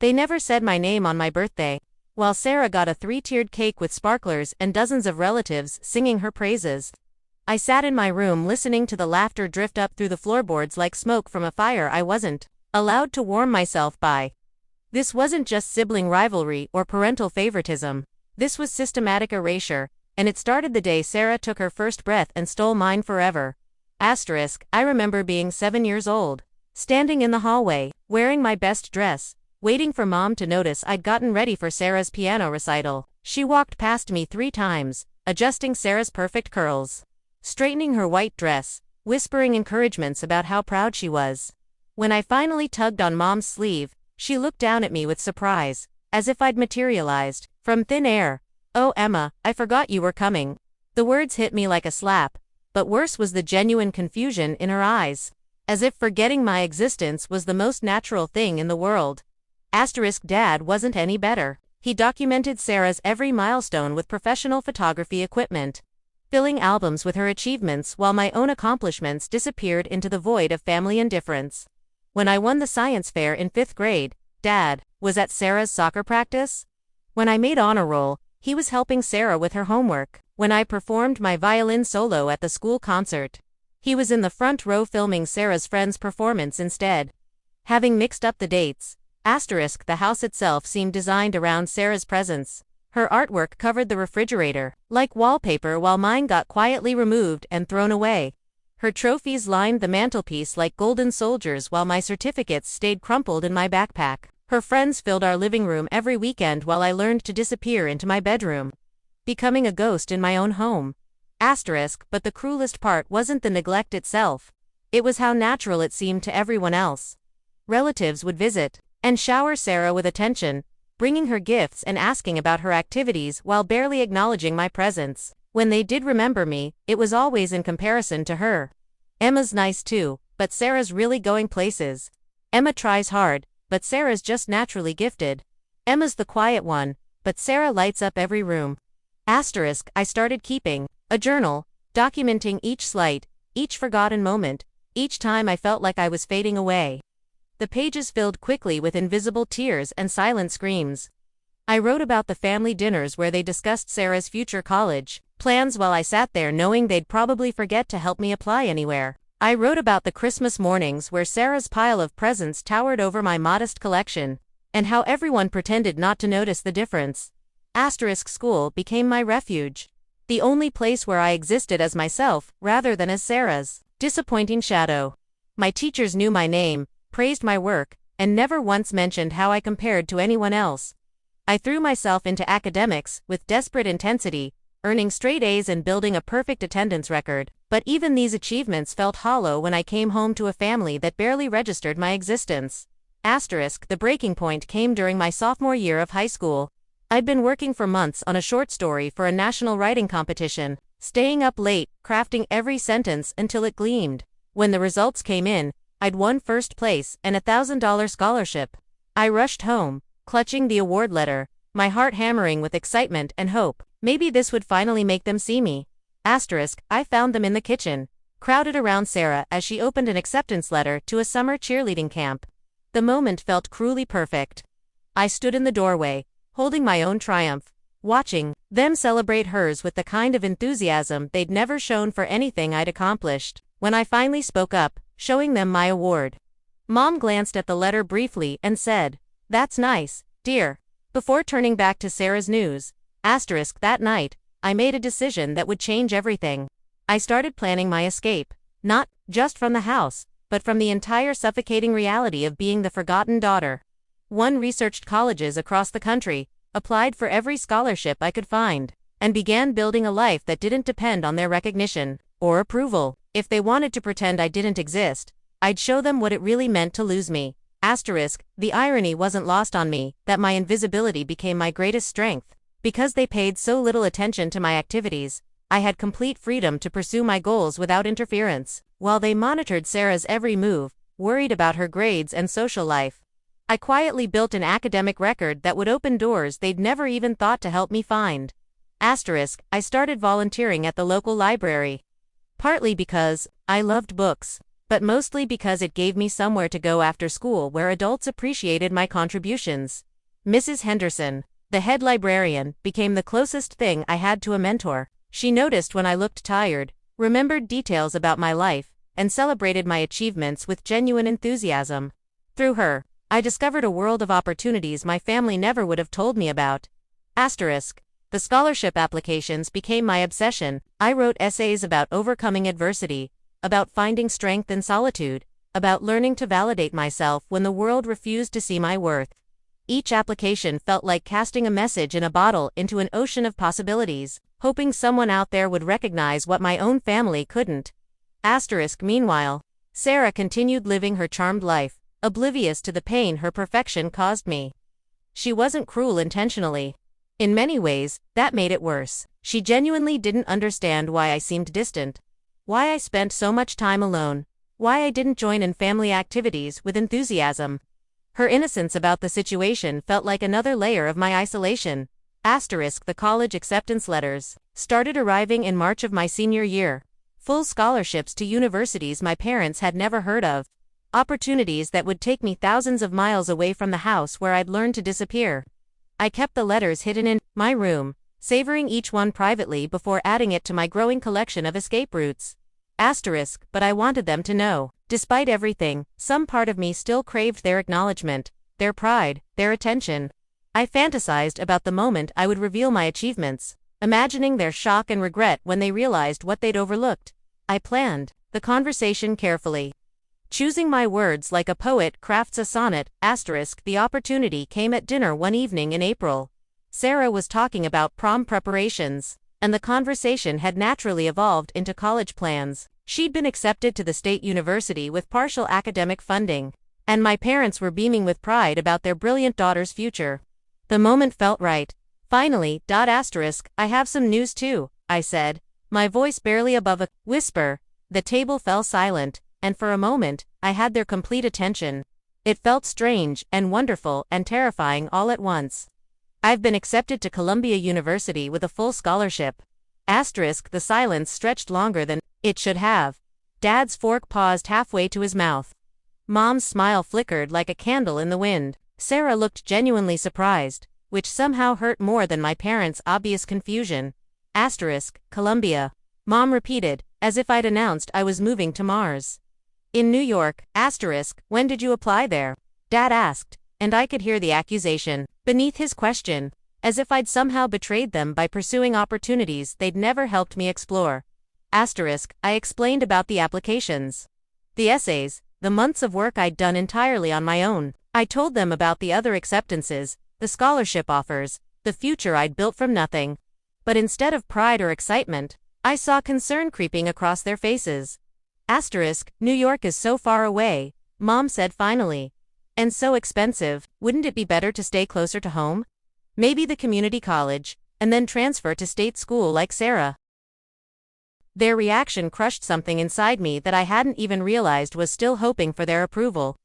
They never said my name on my birthday, while Sarah got a 3-tiered cake with sparklers and dozens of relatives singing her praises. I sat in my room listening to the laughter drift up through the floorboards like smoke from a fire I wasn't allowed to warm myself by. This wasn't just sibling rivalry or parental favoritism. This was systematic erasure, and it started the day Sarah took her first breath and stole mine forever. I remember being 7 years old, standing in the hallway, wearing my best dress, waiting for Mom to notice I'd gotten ready for Sarah's piano recital. She walked past me 3 times, adjusting Sarah's perfect curls, straightening her white dress, whispering encouragements about how proud she was. When I finally tugged on Mom's sleeve, she looked down at me with surprise, as if I'd materialized from thin air. "Oh, Emma, I forgot you were coming." The words hit me like a slap, but worse was the genuine confusion in her eyes, as if forgetting my existence was the most natural thing in the world. Dad wasn't any better. He documented Sarah's every milestone with professional photography equipment, filling albums with her achievements while my own accomplishments disappeared into the void of family indifference. When I won the science fair in 5th grade, Dad was at Sarah's soccer practice. When I made honor roll, he was helping Sarah with her homework. When I performed my violin solo at the school concert, he was in the front row filming Sarah's friend's performance instead. Having mixed up the dates, the house itself seemed designed around Sarah's presence. Her artwork covered the refrigerator like wallpaper while mine got quietly removed and thrown away. Her trophies lined the mantelpiece like golden soldiers while my certificates stayed crumpled in my backpack. Her friends filled our living room every weekend while I learned to disappear into my bedroom, becoming a ghost in my own home. But the cruelest part wasn't the neglect itself. It was how natural it seemed to everyone else. Relatives would visit and shower Sarah with attention, bringing her gifts and asking about her activities while barely acknowledging my presence. When they did remember me, it was always in comparison to her. Emma's nice too, but Sarah's really going places. Emma tries hard, but Sarah's just naturally gifted. Emma's the quiet one, but Sarah lights up every room. I started keeping a journal, documenting each slight, each forgotten moment, each time I felt like I was fading away. The pages filled quickly with invisible tears and silent screams. I wrote about the family dinners where they discussed Sarah's future college plans while I sat there knowing they'd probably forget to help me apply anywhere. I wrote about the Christmas mornings where Sarah's pile of presents towered over my modest collection, and how everyone pretended not to notice the difference. School became my refuge, the only place where I existed as myself rather than as Sarah's disappointing shadow. My teachers knew my name, praised my work, and never once mentioned how I compared to anyone else. I threw myself into academics with desperate intensity, earning straight A's and building a perfect attendance record, but even these achievements felt hollow when I came home to a family that barely registered my existence. The breaking point came during my sophomore year of high school. I'd been working for months on a short story for a national writing competition, staying up late, crafting every sentence until it gleamed. When the results came in, I'd won first place and a $1,000 scholarship. I rushed home, clutching the award letter, my heart hammering with excitement and hope. Maybe this would finally make them see me. I found them in the kitchen, crowded around Sarah as she opened an acceptance letter to a summer cheerleading camp. The moment felt cruelly perfect. I stood in the doorway, holding my own triumph, watching them celebrate hers with the kind of enthusiasm they'd never shown for anything I'd accomplished. When I finally spoke up, showing them my award, Mom glanced at the letter briefly and said, "That's nice, dear," before turning back to Sarah's news. That night, I made a decision that would change everything. I started planning my escape, not just from the house, but from the entire suffocating reality of being the forgotten daughter. Researched colleges across the country, applied for every scholarship I could find, and began building a life that didn't depend on their recognition or approval. If they wanted to pretend I didn't exist, I'd show them what it really meant to lose me. The irony wasn't lost on me that my invisibility became my greatest strength. Because they paid so little attention to my activities, I had complete freedom to pursue my goals without interference, while they monitored Sarah's every move, worried about her grades and social life. I quietly built an academic record that would open doors they'd never even thought to help me find. I started volunteering at the local library. Partly because I loved books, but mostly because it gave me somewhere to go after school where adults appreciated my contributions. Mrs. Henderson, the head librarian, became the closest thing I had to a mentor. She noticed when I looked tired, remembered details about my life, and celebrated my achievements with genuine enthusiasm. Through her, I discovered a world of opportunities my family never would have told me about. Asterisk. The scholarship applications became my obsession. I wrote essays about overcoming adversity, about finding strength in solitude, about learning to validate myself when the world refused to see my worth. Each application felt like casting a message in a bottle into an ocean of possibilities, hoping someone out there would recognize what my own family couldn't. Asterisk. Meanwhile, Sarah continued living her charmed life, oblivious to the pain her perfection caused me. She wasn't cruel intentionally. In many ways, that made it worse. She genuinely didn't understand why I seemed distant, why I spent so much time alone, why I didn't join in family activities with enthusiasm. Her innocence about the situation felt like another layer of my isolation. Asterisk. The college acceptance letters started arriving in March of my senior year. Full scholarships to universities my parents had never heard of. Opportunities that would take me thousands of miles away from the house where I'd learned to disappear. I kept the letters hidden in my room, savoring each one privately before adding it to my growing collection of escape routes. Asterisk. But I wanted them to know. Despite everything, some part of me still craved their acknowledgement, their pride, their attention. I fantasized about the moment I would reveal my achievements, imagining their shock and regret when they realized what they'd overlooked. I planned the conversation carefully, choosing my words like a poet crafts a sonnet. Asterisk. The opportunity came at dinner one evening in April. Sarah was talking about prom preparations, and the conversation had naturally evolved into college plans. She'd been accepted to the state university with partial academic funding, and my parents were beaming with pride about their brilliant daughter's future. The moment felt right. Finally. Asterisk. I have some news too, I said, my voice barely above a whisper. The table fell silent, and for a moment, I had their complete attention. It felt strange and wonderful and terrifying all at once. I've been accepted to Columbia University with a full scholarship. Asterisk. The silence stretched longer than it should have. Dad's fork paused halfway to his mouth. Mom's smile flickered like a candle in the wind. Sarah looked genuinely surprised, which somehow hurt more than my parents' obvious confusion. Asterisk. Columbia. Mom repeated, as if I'd announced I was moving to Mars. In New York. Asterisk. When did you apply there? Dad asked, and I could hear the accusation beneath his question, as if I'd somehow betrayed them by pursuing opportunities they'd never helped me explore. Asterisk. I explained about the applications, the essays, the months of work I'd done entirely on my own. I told them about the other acceptances, the scholarship offers, the future I'd built from nothing. But instead of pride or excitement, I saw concern creeping across their faces. Asterisk. New York is so far away, Mom said finally. And so expensive. Wouldn't it be better to stay closer to home? Maybe the community college, and then transfer to state school like Sarah. Their reaction crushed something inside me that I hadn't even realized was still hoping for their approval.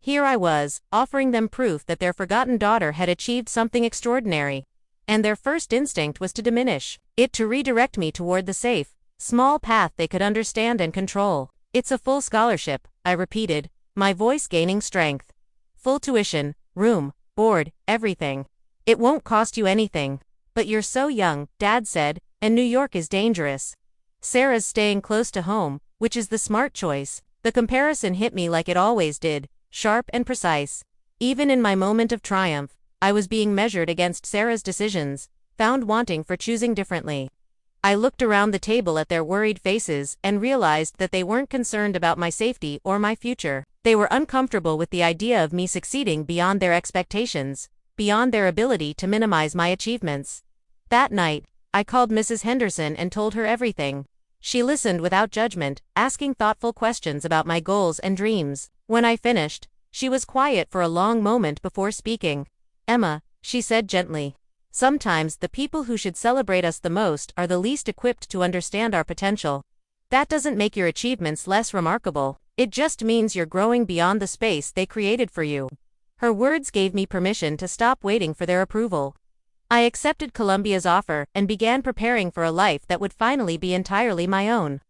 Here I was, offering them proof that their forgotten daughter had achieved something extraordinary. And their first instinct was to diminish it, to redirect me toward the safe, small path they could understand and control. It's a full scholarship, I repeated, my voice gaining strength. Full tuition, room, board, everything. It won't cost you anything. But you're so young, Dad said, and New York is dangerous. Sarah's staying close to home, which is the smart choice. The comparison hit me like it always did, sharp and precise. Even in my moment of triumph, I was being measured against Sarah's decisions, found wanting for choosing differently. I looked around the table at their worried faces and realized that they weren't concerned about my safety or my future. They were uncomfortable with the idea of me succeeding beyond their expectations, beyond their ability to minimize my achievements. That night, I called Mrs. Henderson and told her everything. She listened without judgment, asking thoughtful questions about my goals and dreams. When I finished, she was quiet for a long moment before speaking. Emma, she said gently, sometimes the people who should celebrate us the most are the least equipped to understand our potential. That doesn't make your achievements less remarkable. It just means you're growing beyond the space they created for you. Her words gave me permission to stop waiting for their approval. I accepted Columbia's offer and began preparing for a life that would finally be entirely my own.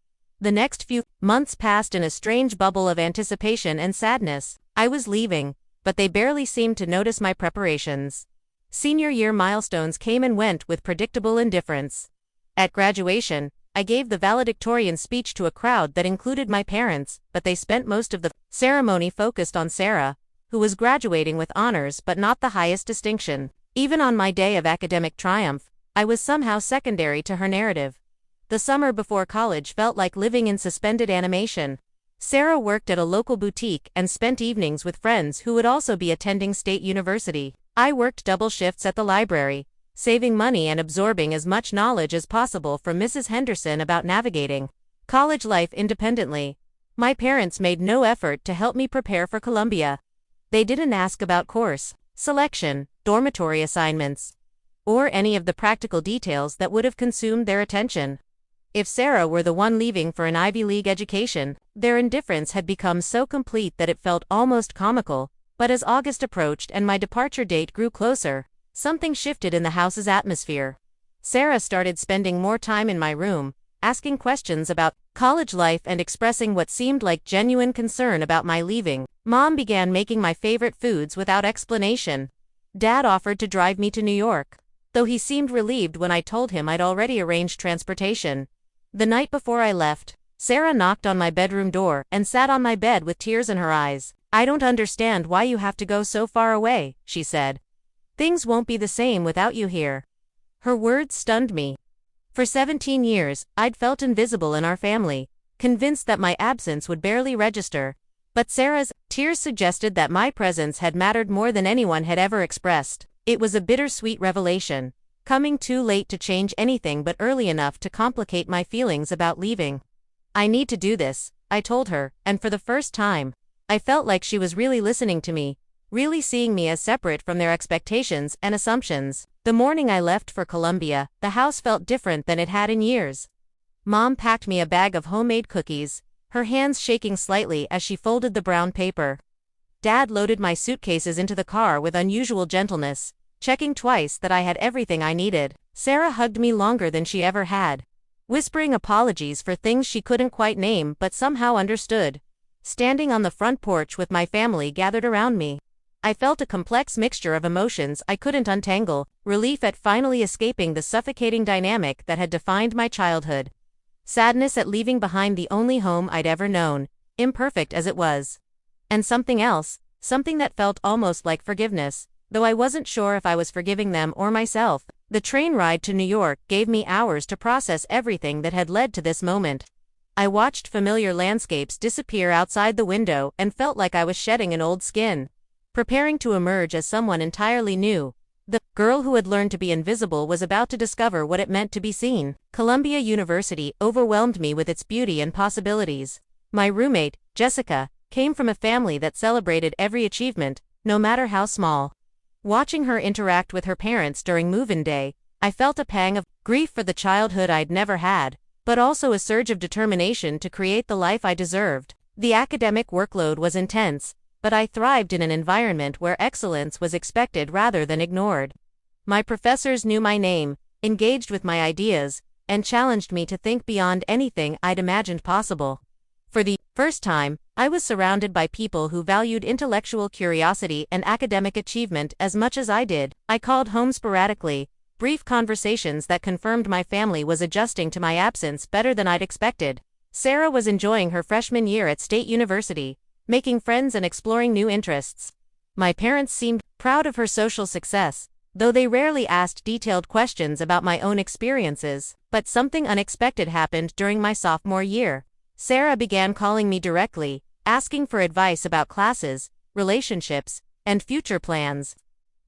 The next few months passed in a strange bubble of anticipation and sadness. I was leaving, but they barely seemed to notice my preparations. Senior year milestones came and went with predictable indifference. At graduation, I gave the valedictorian speech to a crowd that included my parents, but they spent most of the ceremony focused on Sarah, who was graduating with honors but not the highest distinction. Even on my day of academic triumph, I was somehow secondary to her narrative. The summer before college felt like living in suspended animation. Sarah worked at a local boutique and spent evenings with friends who would also be attending State University. I worked double shifts at the library, saving money and absorbing as much knowledge as possible from Mrs. Henderson about navigating college life independently. My parents made no effort to help me prepare for Columbia. They didn't ask about course selection, dormitory assignments, or any of the practical details that would have consumed their attention. If Sarah were the one leaving for an Ivy League education, their indifference had become so complete that it felt almost comical. But as August approached and my departure date grew closer, something shifted in the house's atmosphere. Sarah started spending more time in my room, asking questions about college life and expressing what seemed like genuine concern about my leaving. Mom began making my favorite foods without explanation. Dad offered to drive me to New York, though he seemed relieved when I told him I'd already arranged transportation. The night before I left, Sarah knocked on my bedroom door and sat on my bed with tears in her eyes. "I don't understand why you have to go so far away," she said. "Things won't be the same without you here." Her words stunned me. For 17 years, I'd felt invisible in our family, convinced that my absence would barely register. But Sarah's tears suggested that my presence had mattered more than anyone had ever expressed. It was a bittersweet revelation, coming too late to change anything but early enough to complicate my feelings about leaving. "I need to do this," I told her, and for the first time, I felt like she was really listening to me, really seeing me as separate from their expectations and assumptions. The morning I left for Columbia, the house felt different than it had in years. Mom packed me a bag of homemade cookies, her hands shaking slightly as she folded the brown paper. Dad loaded my suitcases into the car with unusual gentleness, checking twice that I had everything I needed. Sarah hugged me longer than she ever had, whispering apologies for things she couldn't quite name but somehow understood. Standing on the front porch with my family gathered around me, I felt a complex mixture of emotions I couldn't untangle: relief at finally escaping the suffocating dynamic that had defined my childhood, sadness at leaving behind the only home I'd ever known, imperfect as it was, and something else, something that felt almost like forgiveness, though I wasn't sure if I was forgiving them or myself. The train ride to New York gave me hours to process everything that had led to this moment. I watched familiar landscapes disappear outside the window and felt like I was shedding an old skin, preparing to emerge as someone entirely new. The girl who had learned to be invisible was about to discover what it meant to be seen. Columbia University overwhelmed me with its beauty and possibilities. My roommate, Jessica, came from a family that celebrated every achievement, no matter how small. Watching her interact with her parents during move-in day, I felt a pang of grief for the childhood I'd never had, but also a surge of determination to create the life I deserved. The academic workload was intense, but I thrived in an environment where excellence was expected rather than ignored. My professors knew my name, engaged with my ideas, and challenged me to think beyond anything I'd imagined possible. For the first time, I was surrounded by people who valued intellectual curiosity and academic achievement as much as I did. I called home sporadically, brief conversations that confirmed my family was adjusting to my absence better than I'd expected. Sarah was enjoying her freshman year at State University, making friends and exploring new interests. My parents seemed proud of her social success, though they rarely asked detailed questions about my own experiences. But something unexpected happened during my sophomore year. Sarah began calling me directly, asking for advice about classes, relationships, and future plans.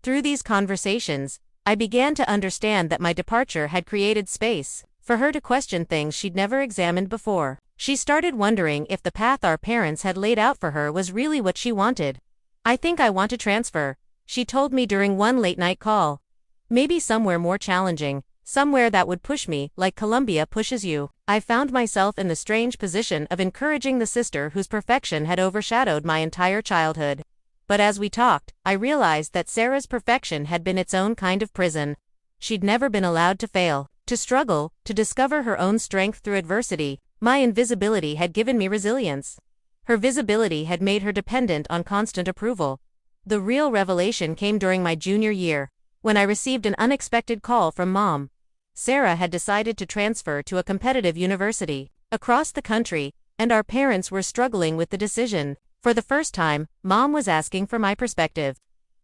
Through these conversations, I began to understand that my departure had created space for her to question things she'd never examined before. She started wondering if the path our parents had laid out for her was really what she wanted. "I think I want to transfer," she told me during one late-night call. "Maybe somewhere more challenging, somewhere that would push me, like Columbia pushes you." I found myself in the strange position of encouraging the sister whose perfection had overshadowed my entire childhood. But as we talked, I realized that Sarah's perfection had been its own kind of prison. She'd never been allowed to fail, to struggle, to discover her own strength through adversity. My invisibility had given me resilience. Her visibility had made her dependent on constant approval. The real revelation came during my junior year, when I received an unexpected call from Mom. Sarah had decided to transfer to a competitive university across the country, and our parents were struggling with the decision. For the first time, Mom was asking for my perspective,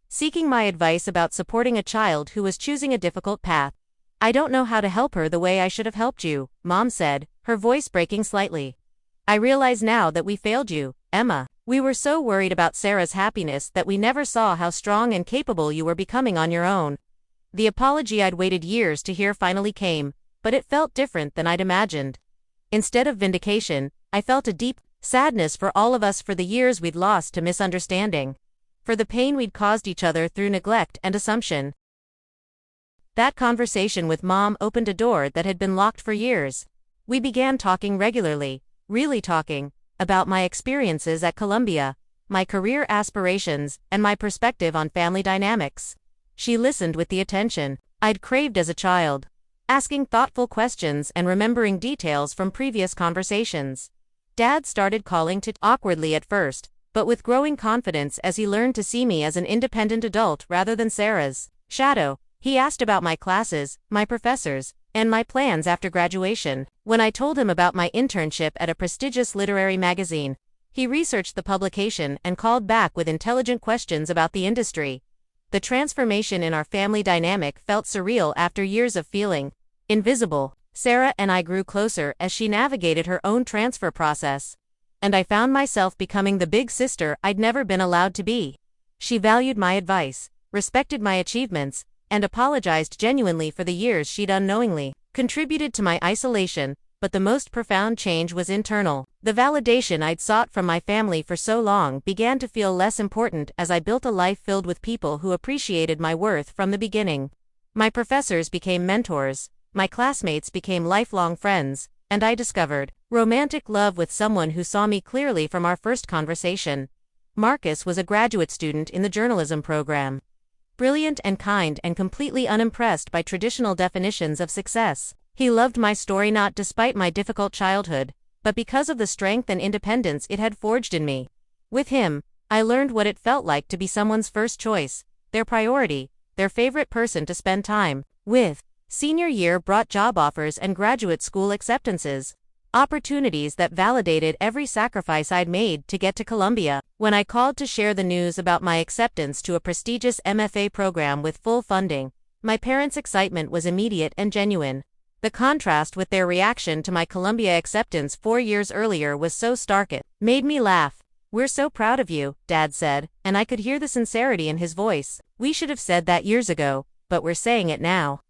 seeking my advice about supporting a child who was choosing a difficult path. "I don't know how to help her the way I should have helped you," Mom said, her voice breaking slightly. "I realize now that we failed you, Emma. We were so worried about Sarah's happiness that we never saw how strong and capable you were becoming on your own." The apology I'd waited years to hear finally came, but it felt different than I'd imagined. Instead of vindication, I felt a deep sadness for all of us, for the years we'd lost to misunderstanding, for the pain we'd caused each other through neglect and assumption. That conversation with Mom opened a door that had been locked for years. We began talking regularly, really talking, about my experiences at Columbia, my career aspirations, and my perspective on family dynamics. She listened with the attention I'd craved as a child, asking thoughtful questions and remembering details from previous conversations. Dad started calling too awkwardly at first, but with growing confidence as he learned to see me as an independent adult rather than Sarah's shadow. He asked about my classes, my professors, and my plans after graduation. When I told him about my internship at a prestigious literary magazine, he researched the publication and called back with intelligent questions about the industry. The transformation in our family dynamic felt surreal after years of feeling invisible. Sarah and I grew closer as she navigated her own transfer process, and I found myself becoming the big sister I'd never been allowed to be. She valued my advice, respected my achievements, and apologized genuinely for the years she'd unknowingly contributed to my isolation, but the most profound change was internal. The validation I'd sought from my family for so long began to feel less important as I built a life filled with people who appreciated my worth from the beginning. My professors became mentors, my classmates became lifelong friends, and I discovered romantic love with someone who saw me clearly from our first conversation. Marcus was a graduate student in the journalism program. Brilliant and kind and completely unimpressed by traditional definitions of success. He loved my story not despite my difficult childhood, but because of the strength and independence it had forged in me. With him, I learned what it felt like to be someone's first choice, their priority, their favorite person to spend time with. Senior year brought job offers and graduate school acceptances, opportunities that validated every sacrifice I'd made to get to Columbia. When I called to share the news about my acceptance to a prestigious MFA program with full funding, my parents' excitement was immediate and genuine. The contrast with their reaction to my Columbia acceptance 4 years earlier was so stark it made me laugh. "We're so proud of you," Dad said, and I could hear the sincerity in his voice. "We should have said that years ago, but we're saying it now."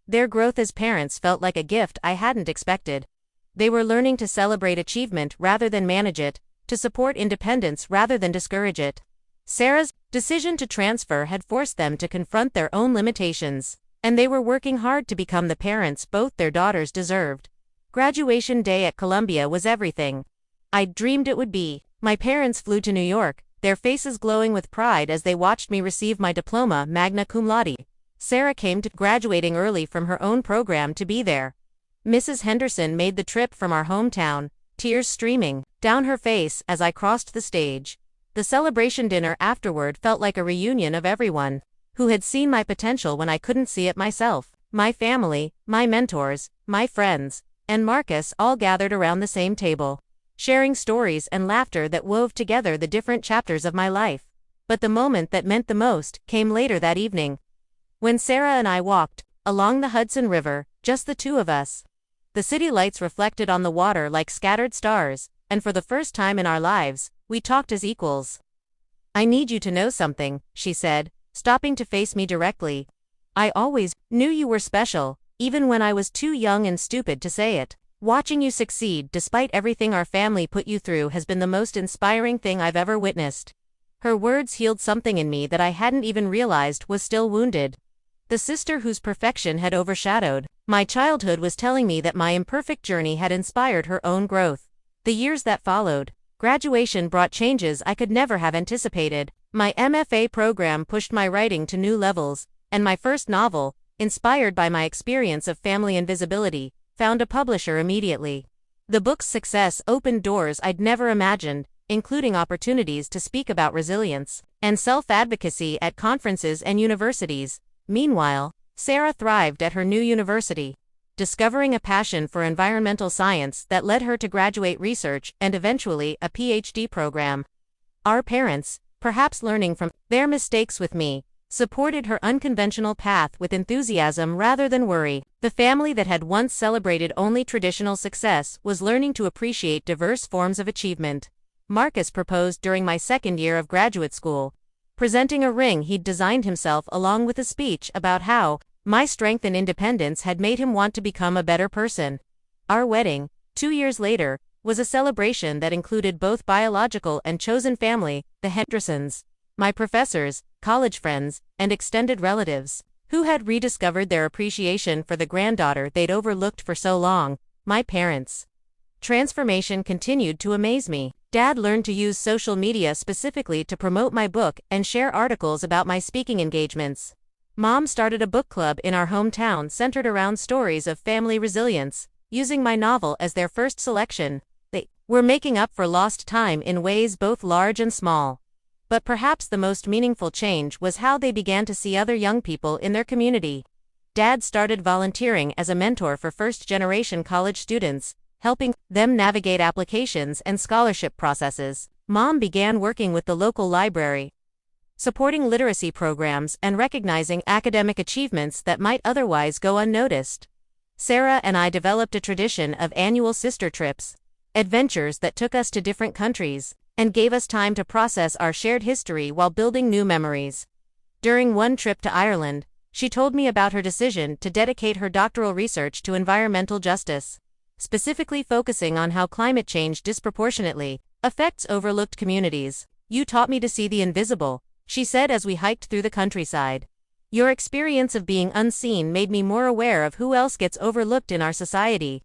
Their growth as parents felt like a gift I hadn't expected. They were learning to celebrate achievement rather than manage it, to support independence rather than discourage it. Sarah's decision to transfer had forced them to confront their own limitations, and they were working hard to become the parents both their daughters deserved. Graduation day at Columbia was everything I'd dreamed it would be. My parents flew to New York, their faces glowing with pride as they watched me receive my diploma magna cum laude. Sarah came to graduating early from her own program to be there. Mrs. Henderson made the trip from our hometown, tears streaming down her face as I crossed the stage. The celebration dinner afterward felt like a reunion of everyone who had seen my potential when I couldn't see it myself. My family, my mentors, my friends, and Marcus all gathered around the same table, sharing stories and laughter that wove together the different chapters of my life. But the moment that meant the most came later that evening, when Sarah and I walked along the Hudson River, just the two of us. The city lights reflected on the water like scattered stars, and for the first time in our lives, we talked as equals. "I need you to know something," she said, stopping to face me directly. "I always knew you were special, even when I was too young and stupid to say it. Watching you succeed despite everything our family put you through has been the most inspiring thing I've ever witnessed." Her words healed something in me that I hadn't even realized was still wounded. The sister whose perfection had overshadowed my childhood was telling me that my imperfect journey had inspired her own growth. The years that followed, graduation brought changes I could never have anticipated. My MFA program pushed my writing to new levels, and my first novel, inspired by my experience of family invisibility, found a publisher immediately. The book's success opened doors I'd never imagined, including opportunities to speak about resilience and self-advocacy at conferences and universities. Meanwhile, Sarah thrived at her new university, discovering a passion for environmental science that led her to graduate research and eventually a PhD program. Our parents, perhaps learning from their mistakes with me, supported her unconventional path with enthusiasm rather than worry. The family that had once celebrated only traditional success was learning to appreciate diverse forms of achievement. Marcus proposed during my second year of graduate school, presenting a ring he'd designed himself along with a speech about how my strength and independence had made him want to become a better person. Our wedding, 2 years later, was a celebration that included both biological and chosen family, the Hendersons, my professors, college friends, and extended relatives, who had rediscovered their appreciation for the granddaughter they'd overlooked for so long, my parents. Transformation continued to amaze me. Dad learned to use social media specifically to promote my book and share articles about my speaking engagements. Mom started a book club in our hometown centered around stories of family resilience, using my novel as their first selection. They were making up for lost time in ways both large and small. But perhaps the most meaningful change was how they began to see other young people in their community. Dad started volunteering as a mentor for first-generation college students, helping them navigate applications and scholarship processes. Mom began working with the local library, supporting literacy programs and recognizing academic achievements that might otherwise go unnoticed. Sarah and I developed a tradition of annual sister trips, adventures that took us to different countries, and gave us time to process our shared history while building new memories. During one trip to Ireland, she told me about her decision to dedicate her doctoral research to environmental justice, specifically focusing on how climate change disproportionately affects overlooked communities. "You taught me to see the invisible," she said as we hiked through the countryside. "Your experience of being unseen made me more aware of who else gets overlooked in our society."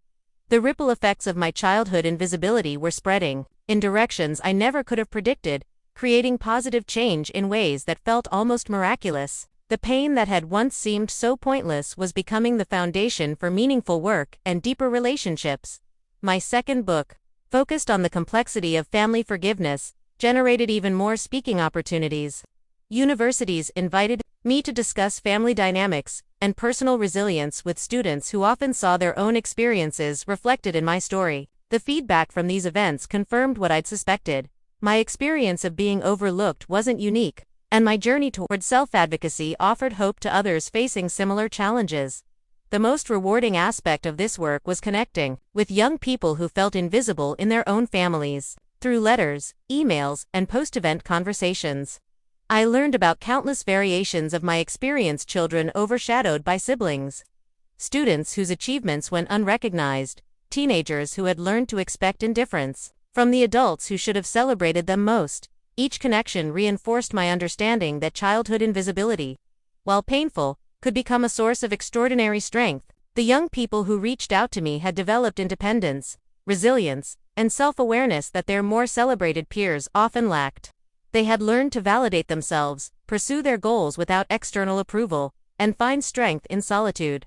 The ripple effects of my childhood invisibility were spreading in directions I never could have predicted, creating positive change in ways that felt almost miraculous. The pain that had once seemed so pointless was becoming the foundation for meaningful work and deeper relationships. My second book, focused on the complexity of family forgiveness, generated even more speaking opportunities. Universities invited me to discuss family dynamics and personal resilience with students who often saw their own experiences reflected in my story. The feedback from these events confirmed what I'd suspected. My experience of being overlooked wasn't unique, and my journey toward self-advocacy offered hope to others facing similar challenges. The most rewarding aspect of this work was connecting with young people who felt invisible in their own families. Through letters, emails, and post-event conversations, I learned about countless variations of my experience: children overshadowed by siblings, students whose achievements went unrecognized, teenagers who had learned to expect indifference from the adults who should have celebrated them most. Each connection reinforced my understanding that childhood invisibility, while painful, could become a source of extraordinary strength. The young people who reached out to me had developed independence, resilience, and self-awareness that their more celebrated peers often lacked. They had learned to validate themselves, pursue their goals without external approval, and find strength in solitude.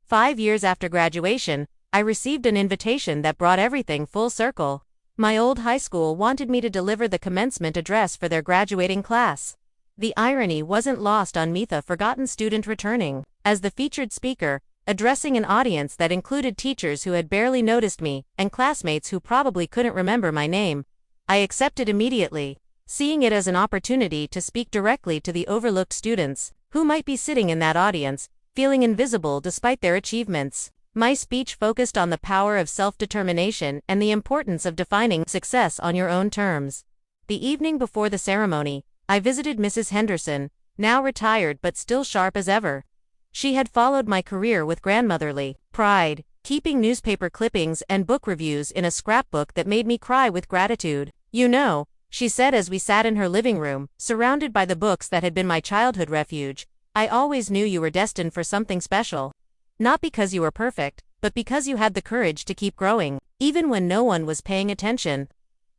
5 years after graduation, I received an invitation that brought everything full circle. My old high school wanted me to deliver the commencement address for their graduating class. The irony wasn't lost on me, the forgotten student returning as the featured speaker, addressing an audience that included teachers who had barely noticed me and classmates who probably couldn't remember my name. I accepted immediately, seeing it as an opportunity to speak directly to the overlooked students who might be sitting in that audience, feeling invisible despite their achievements. My speech focused on the power of self-determination and the importance of defining success on your own terms. The evening before the ceremony, I visited Mrs. Henderson, now retired but still sharp as ever. She had followed my career with grandmotherly pride, keeping newspaper clippings and book reviews in a scrapbook that made me cry with gratitude. "You know," she said as we sat in her living room, surrounded by the books that had been my childhood refuge, "I always knew you were destined for something special. Not because you were perfect, but because you had the courage to keep growing, even when no one was paying attention."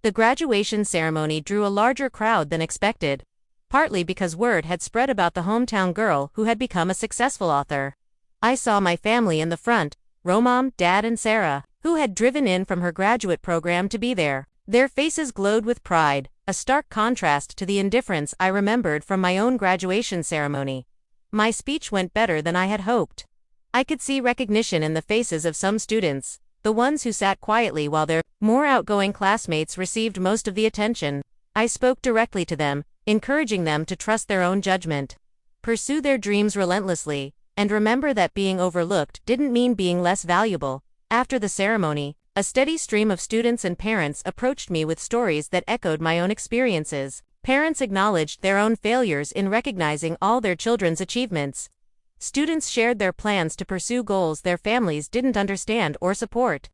The graduation ceremony drew a larger crowd than expected, partly because word had spread about the hometown girl who had become a successful author. I saw my family in the front, Romam, Dad and Sarah, who had driven in from her graduate program to be there. Their faces glowed with pride, a stark contrast to the indifference I remembered from my own graduation ceremony. My speech went better than I had hoped. I could see recognition in the faces of some students, the ones who sat quietly while their more outgoing classmates received most of the attention. I spoke directly to them, encouraging them to trust their own judgment, pursue their dreams relentlessly, and remember that being overlooked didn't mean being less valuable. After the ceremony, a steady stream of students and parents approached me with stories that echoed my own experiences. Parents acknowledged their own failures in recognizing all their children's achievements. Students shared their plans to pursue goals their families didn't understand or support.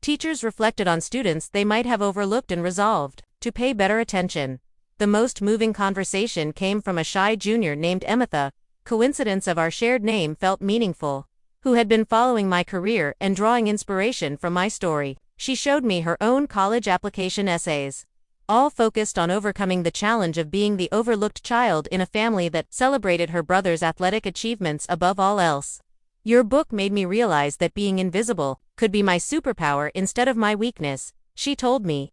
Teachers reflected on students they might have overlooked and resolved to pay better attention. The most moving conversation came from a shy junior named Emitha, coincidence of our shared name felt meaningful, who had been following my career and drawing inspiration from my story. She showed me her own college application essays, all focused on overcoming the challenge of being the overlooked child in a family that celebrated her brother's athletic achievements above all else. Your book made me realize that being invisible could be my superpower instead of my weakness, she told me.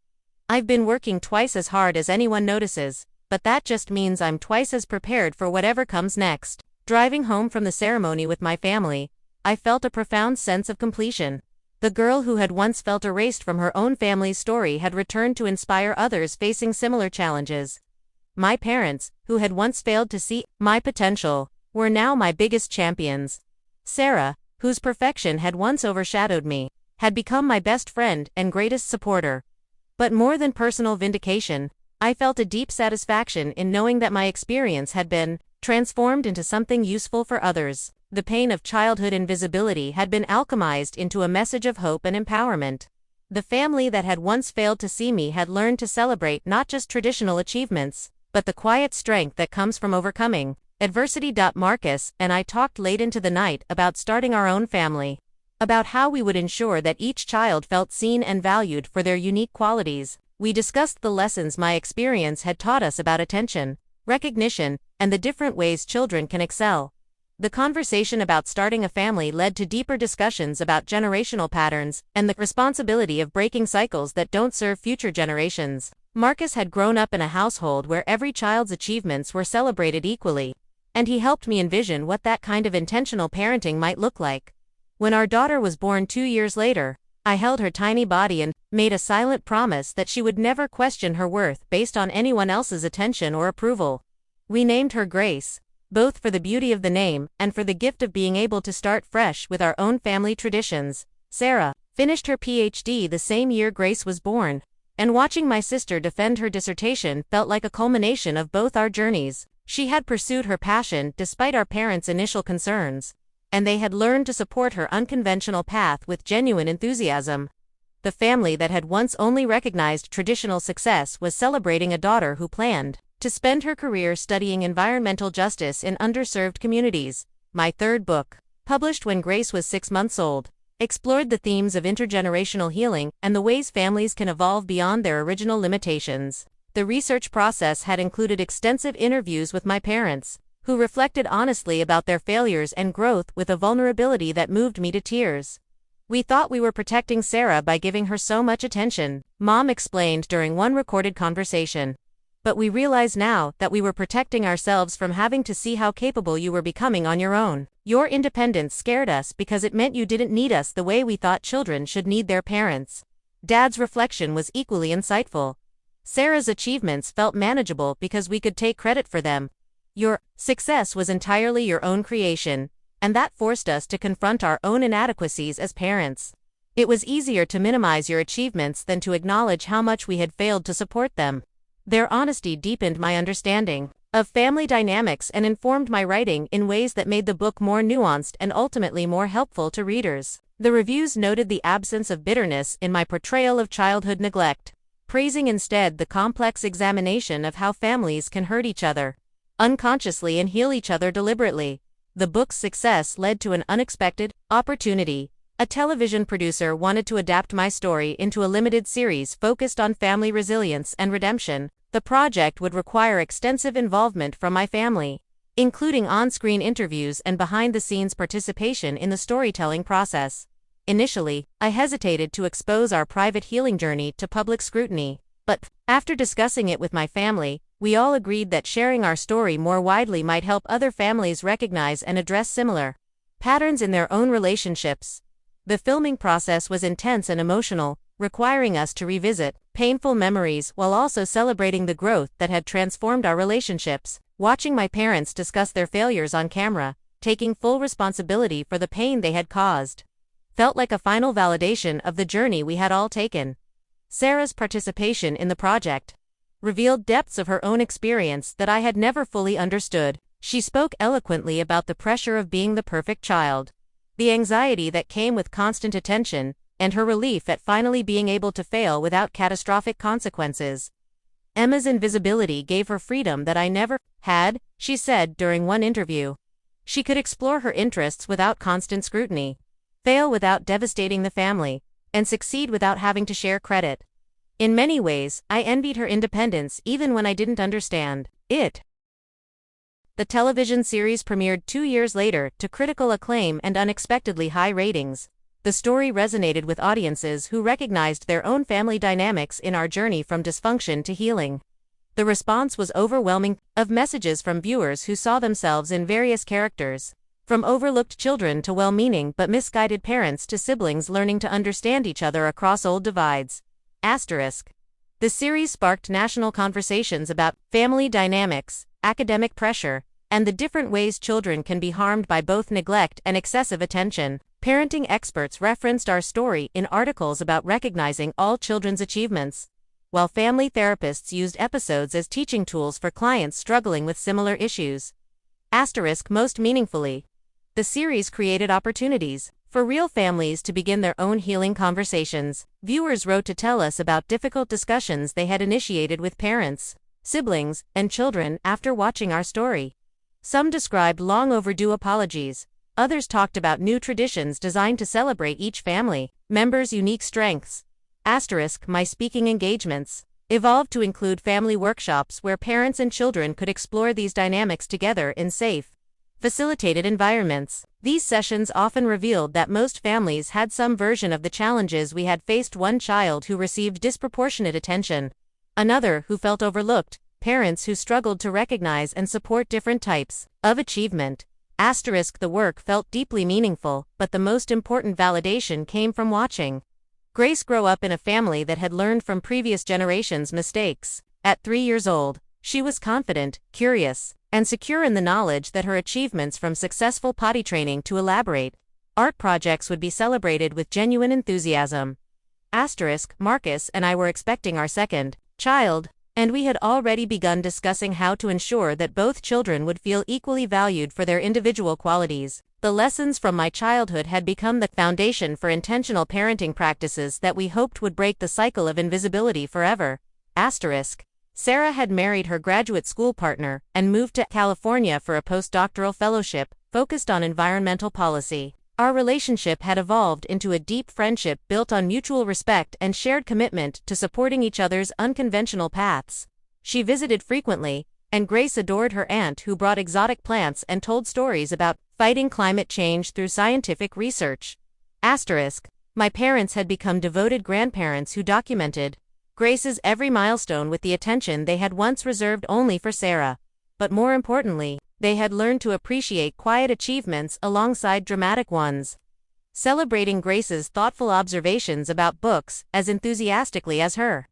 I've been working twice as hard as anyone notices, but that just means I'm twice as prepared for whatever comes next. Driving home from the ceremony with my family, I felt a profound sense of completion. The girl who had once felt erased from her own family's story had returned to inspire others facing similar challenges. My parents, who had once failed to see my potential, were now my biggest champions. Sarah, whose perfection had once overshadowed me, had become my best friend and greatest supporter. But more than personal vindication, I felt a deep satisfaction in knowing that my experience had been transformed into something useful for others. The pain of childhood invisibility had been alchemized into a message of hope and empowerment. The family that had once failed to see me had learned to celebrate not just traditional achievements, but the quiet strength that comes from overcoming adversity. Marcus and I talked late into the night about starting our own family, about how we would ensure that each child felt seen and valued for their unique qualities. We discussed the lessons my experience had taught us about attention, recognition, and the different ways children can excel. The conversation about starting a family led to deeper discussions about generational patterns and the responsibility of breaking cycles that don't serve future generations. Marcus had grown up in a household where every child's achievements were celebrated equally, and he helped me envision what that kind of intentional parenting might look like. When our daughter was born 2 years later, I held her tiny body and made a silent promise that she would never question her worth based on anyone else's attention or approval. We named her Grace, both for the beauty of the name and for the gift of being able to start fresh with our own family traditions. Sarah finished her PhD the same year Grace was born, and watching my sister defend her dissertation felt like a culmination of both our journeys. She had pursued her passion despite our parents' initial concerns, and they had learned to support her unconventional path with genuine enthusiasm. The family that had once only recognized traditional success was celebrating a daughter who planned to spend her career studying environmental justice in underserved communities. My third book, published when Grace was 6 months old, explored the themes of intergenerational healing and the ways families can evolve beyond their original limitations. The research process had included extensive interviews with my parents, who reflected honestly about their failures and growth with a vulnerability that moved me to tears. We thought we were protecting Sarah by giving her so much attention, Mom explained during one recorded conversation. But we realize now that we were protecting ourselves from having to see how capable you were becoming on your own. Your independence scared us because it meant you didn't need us the way we thought children should need their parents. Dad's reflection was equally insightful. Sarah's achievements felt manageable because we could take credit for them. Your success was entirely your own creation, and that forced us to confront our own inadequacies as parents. It was easier to minimize your achievements than to acknowledge how much we had failed to support them. Their honesty deepened my understanding of family dynamics and informed my writing in ways that made the book more nuanced and ultimately more helpful to readers. The reviews noted the absence of bitterness in my portrayal of childhood neglect, praising instead the complex examination of how families can hurt each other unconsciously and heal each other deliberately. The book's success led to an unexpected opportunity. A television producer wanted to adapt my story into a limited series focused on family resilience and redemption. The project would require extensive involvement from my family, including on-screen interviews and behind-the-scenes participation in the storytelling process. Initially, I hesitated to expose our private healing journey to public scrutiny, but after discussing it with my family, we all agreed that sharing our story more widely might help other families recognize and address similar patterns in their own relationships. The filming process was intense and emotional, requiring us to revisit painful memories while also celebrating the growth that had transformed our relationships. Watching my parents discuss their failures on camera, taking full responsibility for the pain they had caused, felt like a final validation of the journey we had all taken. Sarah's participation in the project revealed depths of her own experience that I had never fully understood. She spoke eloquently about the pressure of being the perfect child, the anxiety that came with constant attention, and her relief at finally being able to fail without catastrophic consequences. Emma's invisibility gave her freedom that I never had, she said during one interview. She could explore her interests without constant scrutiny, fail without devastating the family, and succeed without having to share credit. In many ways, I envied her independence even when I didn't understand it. The television series premiered 2 years later to critical acclaim and unexpectedly high ratings. The story resonated with audiences who recognized their own family dynamics in our journey from dysfunction to healing. The response was overwhelming, of messages from viewers who saw themselves in various characters. From overlooked children to well-meaning but misguided parents to siblings learning to understand each other across old divides. The series sparked national conversations about family dynamics, academic pressure, and the different ways children can be harmed by both neglect and excessive attention. Parenting experts referenced our story in articles about recognizing all children's achievements, while family therapists used episodes as teaching tools for clients struggling with similar issues. Most meaningfully, the series created opportunities for real families to begin their own healing conversations. Viewers wrote to tell us about difficult discussions they had initiated with parents, siblings, and children after watching our story. Some described long overdue apologies. Others talked about new traditions designed to celebrate each family member's unique strengths. My speaking engagements evolved to include family workshops where parents and children could explore these dynamics together in safe, facilitated environments. These sessions often revealed that most families had some version of the challenges we had faced: one child who received disproportionate attention, another who felt overlooked, parents who struggled to recognize and support different types of achievement. The work felt deeply meaningful, but the most important validation came from watching Grace grow up in a family that had learned from previous generations' mistakes. At 3 years old, she was confident, curious, and secure in the knowledge that her achievements, from successful potty training to elaborate art projects, would be celebrated with genuine enthusiasm. Marcus and I were expecting our second child, and we had already begun discussing how to ensure that both children would feel equally valued for their individual qualities. The lessons from my childhood had become the foundation for intentional parenting practices that we hoped would break the cycle of invisibility forever. Sarah had married her graduate school partner and moved to California for a postdoctoral fellowship focused on environmental policy. Our relationship had evolved into a deep friendship built on mutual respect and shared commitment to supporting each other's unconventional paths. She visited frequently, and Grace adored her aunt, who brought exotic plants and told stories about fighting climate change through scientific research. My parents had become devoted grandparents who documented Grace's every milestone with the attention they had once reserved only for Sarah. But more importantly, they had learned to appreciate quiet achievements alongside dramatic ones, celebrating Grace's thoughtful observations about books as enthusiastically as her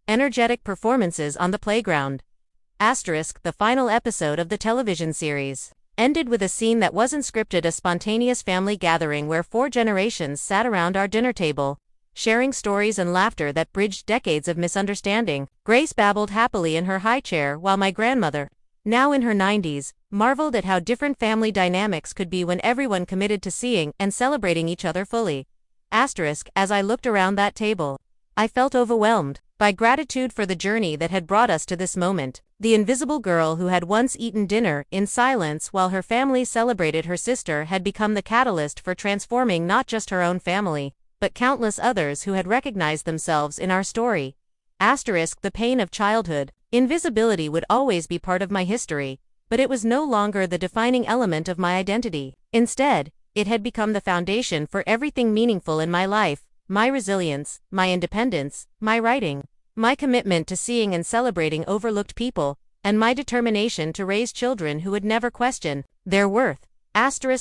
energetic performances on the playground. The final episode of the television series ended with a scene that wasn't scripted, a spontaneous family gathering where 4 generations sat around our dinner table, sharing stories and laughter that bridged decades of misunderstanding. Grace babbled happily in her high chair while my grandmother, now in her 90s, marveled at how different family dynamics could be when everyone committed to seeing and celebrating each other fully. As I looked around that table, I felt overwhelmed by gratitude for the journey that had brought us to this moment. The invisible girl who had once eaten dinner in silence while her family celebrated her sister had become the catalyst for transforming not just her own family, but countless others who had recognized themselves in our story. The pain of childhood. Invisibility would always be part of my history, but it was no longer the defining element of my identity. Instead, It had become the foundation for everything meaningful in my life: my resilience, my independence, my writing, my commitment to seeing and celebrating overlooked people, and my determination to raise children who would never question their worth.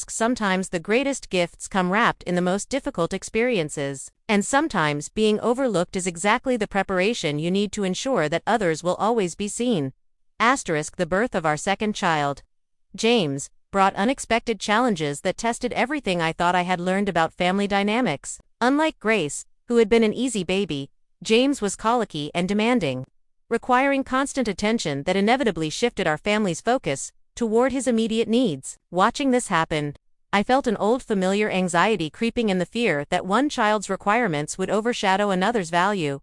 Sometimes the greatest gifts come wrapped in the most difficult experiences, and sometimes being overlooked is exactly the preparation you need to ensure that others will always be seen. The birth of our second child, James, brought unexpected challenges that tested everything I thought I had learned about family dynamics. Unlike Grace, who had been an easy baby, James was colicky and demanding, requiring constant attention that inevitably shifted our family's focus toward his immediate needs. Watching this happen, I felt an old familiar anxiety creeping in, the fear that one child's requirements would overshadow another's value.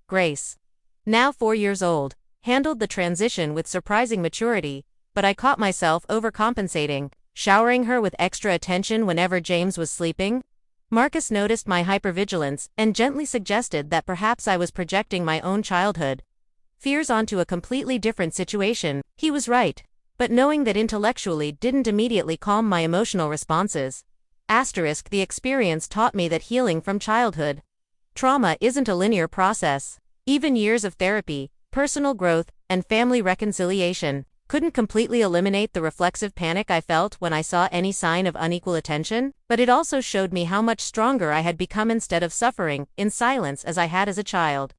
Grace, now 4 years old, handled the transition with surprising maturity, but I caught myself overcompensating, showering her with extra attention whenever James was sleeping. Marcus noticed my hypervigilance and gently suggested that perhaps I was projecting my own childhood fears onto a completely different situation. He was right, but knowing that intellectually didn't immediately calm my emotional responses. The experience taught me that healing from childhood trauma isn't a linear process. Even years of therapy, personal growth, and family reconciliation couldn't completely eliminate the reflexive panic I felt when I saw any sign of unequal attention, but it also showed me how much stronger I had become instead of suffering in silence as I had as a child.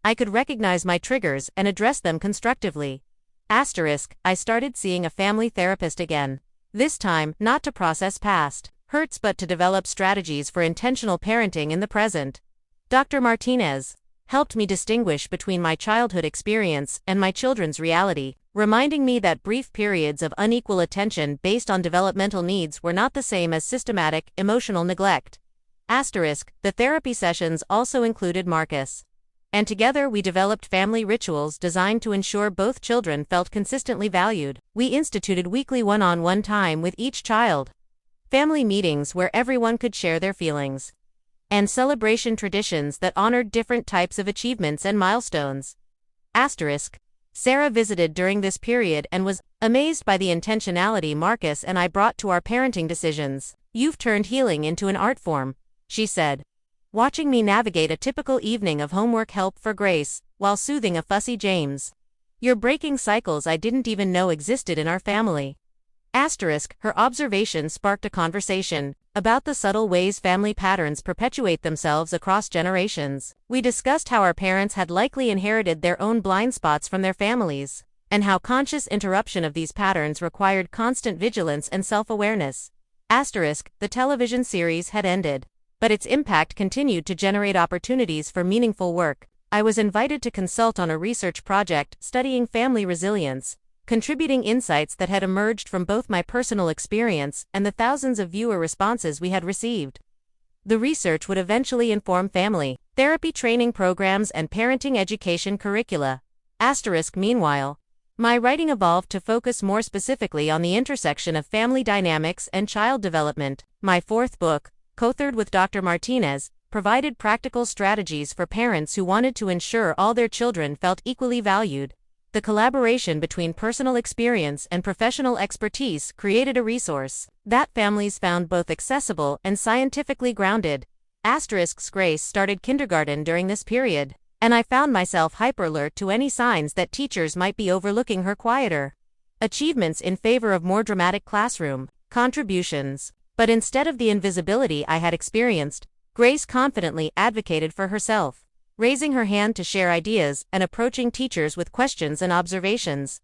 I could recognize my triggers and address them constructively. I started seeing a family therapist again. This time, not to process past hurts but to develop strategies for intentional parenting in the present. Dr. Martinez helped me distinguish between my childhood experience and my children's reality, reminding me that brief periods of unequal attention based on developmental needs were not the same as systematic, emotional neglect. The therapy sessions also included Marcus, and together we developed family rituals designed to ensure both children felt consistently valued. We instituted weekly one-on-one time with each child, family meetings where everyone could share their feelings, and celebration traditions that honored different types of achievements and milestones. Sarah visited during this period and was amazed by the intentionality Marcus and I brought to our parenting decisions. "You've turned healing into an art form," she said, watching me navigate a typical evening of homework help for Grace while soothing a fussy James. "You're breaking cycles I didn't even know existed in our family." Her observation sparked a conversation about the subtle ways family patterns perpetuate themselves across generations. We discussed how our parents had likely inherited their own blind spots from their families, and how conscious interruption of these patterns required constant vigilance and self-awareness. The television series had ended, but its impact continued to generate opportunities for meaningful work. I was invited to consult on a research project studying family resilience, contributing insights that had emerged from both my personal experience and the thousands of viewer responses we had received. The research would eventually inform family therapy training programs and parenting education curricula. Meanwhile, my writing evolved to focus more specifically on the intersection of family dynamics and child development. My fourth book, co-authored with Dr. Martinez, provided practical strategies for parents who wanted to ensure all their children felt equally valued. The collaboration between personal experience and professional expertise created a resource that families found both accessible and scientifically grounded. Grace started kindergarten during this period, and I found myself hyper-alert to any signs that teachers might be overlooking her quieter achievements in favor of more dramatic classroom contributions. But instead of the invisibility I had experienced, Grace confidently advocated for herself, raising her hand to share ideas and approaching teachers with questions and observations.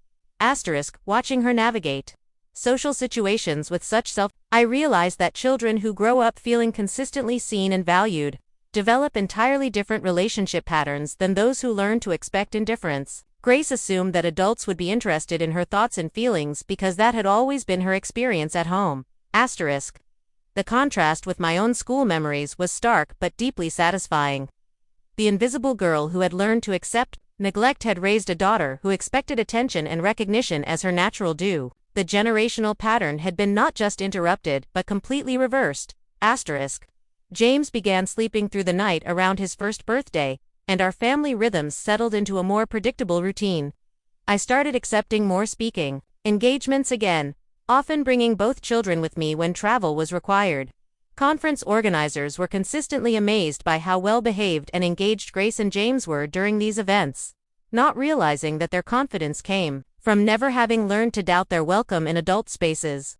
Watching her navigate social situations with such I realized that children who grow up feeling consistently seen and valued develop entirely different relationship patterns than those who learn to expect indifference. Grace assumed that adults would be interested in her thoughts and feelings because that had always been her experience at home. The contrast with my own school memories was stark but deeply satisfying. The invisible girl who had learned to accept neglect had raised a daughter who expected attention and recognition as her natural due. The generational pattern had been not just interrupted but completely reversed. James began sleeping through the night around his first birthday, and our family rhythms settled into a more predictable routine. I started accepting more speaking engagements again, often bringing both children with me when travel was required. Conference organizers were consistently amazed by how well-behaved and engaged Grace and James were during these events, not realizing that their confidence came from never having learned to doubt their welcome in adult spaces.